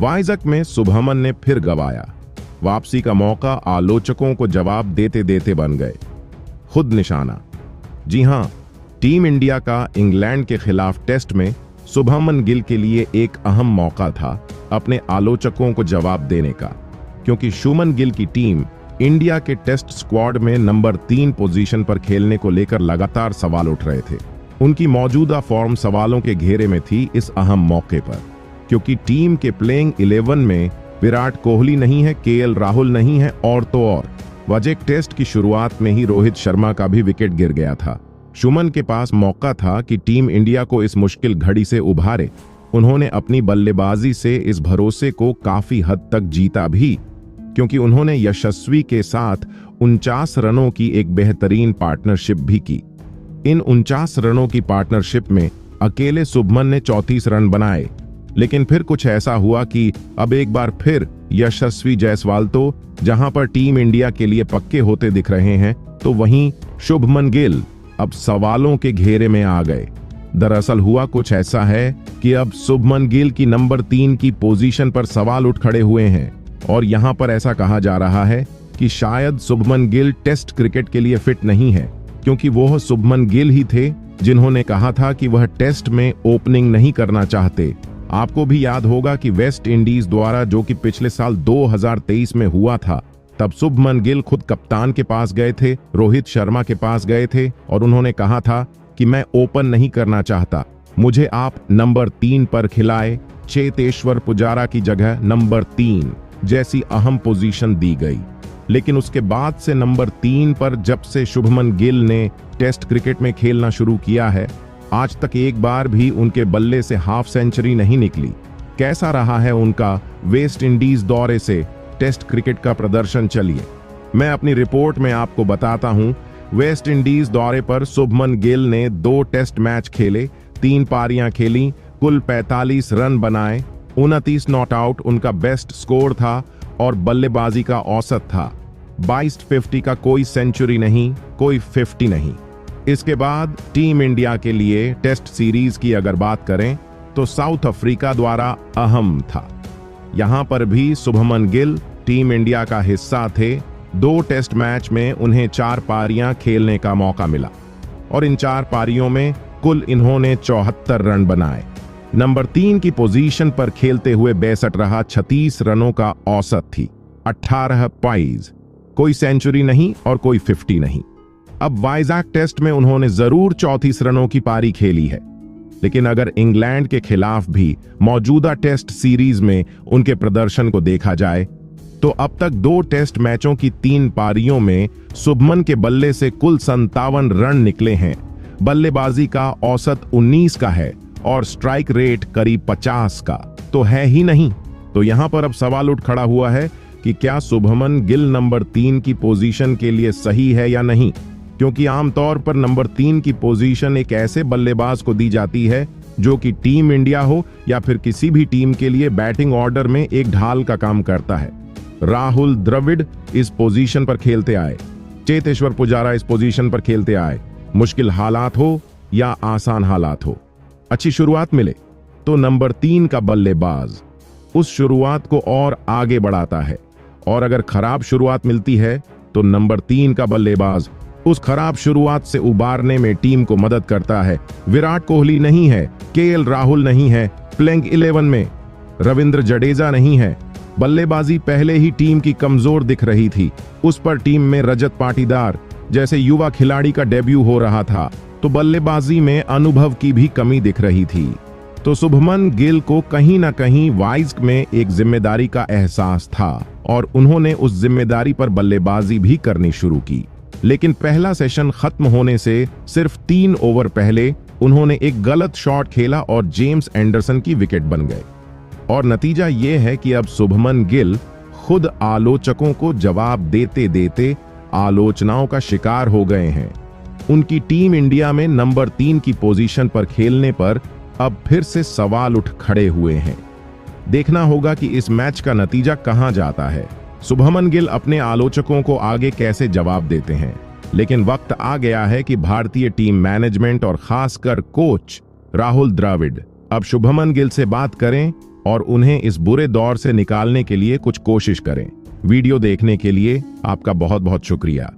वाइजक में शुभमन ने फिर गवाया। वापसी का मौका आलोचकों को जवाब देते देते बन गए खुद निशाना। जी हां, टीम इंडिया का इंग्लैंड के खिलाफ टेस्ट में शुभमन गिल के लिए एक अहम मौका था अपने आलोचकों को जवाब देने का, क्योंकि शुभमन गिल की टीम इंडिया के टेस्ट स्क्वाड में नंबर 3 पोजीशन पर खेलने को लेकर लगातार सवाल उठ रहे थे। उनकी मौजूदा फॉर्म सवालों के घेरे में थी इस अहम मौके पर, क्योंकि टीम के प्लेइंग 11 में विराट कोहली नहीं है, केएल राहुल नहीं है और तो और वजह टेस्ट की शुरुआत में ही रोहित शर्मा का भी विकेट गिर गया था। शुभमन के पास मौका था कि टीम इंडिया को इस मुश्किल घड़ी से उभारे। उन्होंने अपनी बल्लेबाजी से इस भरोसे को काफी हद तक जीता भी, क्योंकि उन्होंने यशस्वी के साथ 49 रनों की एक बेहतरीन पार्टनरशिप भी की। इन 49 रनों की पार्टनरशिप में अकेले शुभमन ने 34 रन बनाए, लेकिन फिर कुछ ऐसा हुआ कि अब एक बार फिर यशस्वी जायसवाल तो जहां पर टीम इंडिया के लिए पक्के होते दिख रहे हैं, तो वहीं शुभमन गिल अब सवालों के घेरे में आ गए। दरअसल हुआ कुछ ऐसा है कि अब शुभमन गिल की नंबर 3 की पोजीशन पर सवाल उठ खड़े हुए हैं, और यहां पर ऐसा कहा जा रहा है कि शायद शुभमन गिल टेस्ट क्रिकेट के लिए फिट नहीं है, क्योंकि वह शुभमन गिल ही थे जिन्होंने कहा था कि वह टेस्ट में ओपनिंग नहीं करना चाहते। आपको भी याद होगा कि वेस्ट इंडीज द्वारा, जो कि पिछले साल 2023 में हुआ था, तब शुभमन गिल खुद कप्तान के पास गए थे, रोहित शर्मा के पास गए थे और उन्होंने कहा था कि मैं ओपन नहीं करना चाहता, मुझे आप नंबर 3 पर खिलाए। चेतेश्वर पुजारा की जगह नंबर 3 जैसी अहम पोजीशन दी गई। लेकिन उसके बाद से नंबर 3 पर जब से शुभमन गिल ने टेस्ट क्रिकेट में खेलना शुरू किया है, आज तक एक बार भी उनके बल्ले से हाफ सेंचुरी नहीं निकली। कैसा रहा है उनका वेस्ट इंडीज दौरे से टेस्ट क्रिकेट का प्रदर्शन, चलिए मैं अपनी रिपोर्ट में आपको बताता हूं। वेस्ट इंडीज दौरे पर शुभमन गिल ने 2 टेस्ट मैच खेले, 3 पारियां खेली, कुल 45 रन बनाए, 29 नॉट आउट उनका बेस्ट स्कोर था और बल्लेबाजी का औसत था 22-50 का, कोई सेंचुरी नहीं, कोई 50 नहीं। इसके बाद टीम इंडिया के लिए टेस्ट सीरीज की अगर बात करें तो साउथ अफ्रीका द्वारा अहम था। यहां पर भी शुभमन गिल टीम इंडिया का हिस्सा थे। 2 टेस्ट मैच में उन्हें 4 पारियां खेलने का मौका मिला और इन 4 पारियों में कुल इन्होंने 74 रन बनाए। नंबर 3 की पोजीशन पर खेलते हुए 62 रहा, 36 रनों का औसत थी, 18 पाइज, कोई सेंचुरी नहीं और कोई 50 नहीं। अब वाइजैक टेस्ट में उन्होंने जरूर 34 रनों की पारी खेली है, लेकिन अगर इंग्लैंड के खिलाफ भी मौजूदा टेस्ट सीरीज में उनके प्रदर्शन को देखा जाए तो अब तक 2 टेस्ट मैचों की 3 पारियों में शुभमन के बल्ले से कुल 57 रन निकले हैं। बल्लेबाजी का औसत 19 का है और स्ट्राइक रेट करीब 50 का तो है ही नहीं। तो यहां पर अब सवाल उठ खड़ा हुआ है कि क्या शुभमन गिल नंबर 3 की पोजीशन के लिए सही है या नहीं, क्योंकि आमतौर पर नंबर 3 की पोजीशन एक ऐसे बल्लेबाज को दी जाती है जो कि टीम इंडिया हो या फिर किसी भी टीम के लिए बैटिंग ऑर्डर में एक ढाल का काम करता है। राहुल द्रविड़ इस पोजीशन पर खेलते आए, चेतेश्वर पुजारा इस पोजीशन पर खेलते आए। मुश्किल हालात हो या आसान हालात हो, अच्छी शुरुआत मिले तो नंबर 3 का बल्लेबाज उस शुरुआत को और आगे बढ़ाता है, और अगर खराब शुरुआत मिलती है तो नंबर 3 का बल्लेबाज उस खराब शुरुआत से उबारने में टीम को मदद करता है। विराट कोहली नहीं है, केएल राहुल नहीं है, प्लेइंग 11 में रविंद्र जडेजा नहीं है। बल्लेबाजी पहले ही टीम की कमजोर दिख रही थी, उस पर टीम में रजत पाटीदार जैसे युवा खिलाड़ी का डेब्यू हो रहा था, तो बल्लेबाजी में अनुभव की भी कमी दिख रही थी। तो शुभमन गिल को कहीं ना कहीं वाइज में एक जिम्मेदारी का एहसास था और उन्होंने उस जिम्मेदारी पर बल्लेबाजी भी करनी शुरू की। लेकिन पहला सेशन खत्म होने से सिर्फ 3 ओवर पहले उन्होंने एक गलत शॉट खेला और जेम्स एंडरसन की विकेट बन गए, और नतीजा यह है कि अब शुभमन गिल खुद आलोचकों को जवाब देते देते आलोचनाओं का शिकार हो गए हैं। उनकी टीम इंडिया में नंबर 3 की पोजीशन पर खेलने पर अब फिर से सवाल उठ खड़े हुए हैं। देखना होगा कि इस मैच का नतीजा कहां जाता है। शुभमन गिल अपने आलोचकों को आगे कैसे जवाब देते हैं, लेकिन वक्त आ गया है कि भारतीय टीम मैनेजमेंट और खासकर कोच राहुल द्रविड़ अब शुभमन गिल से बात करें और उन्हें इस बुरे दौर से निकालने के लिए कुछ कोशिश करें। वीडियो देखने के लिए आपका बहुत बहुत शुक्रिया।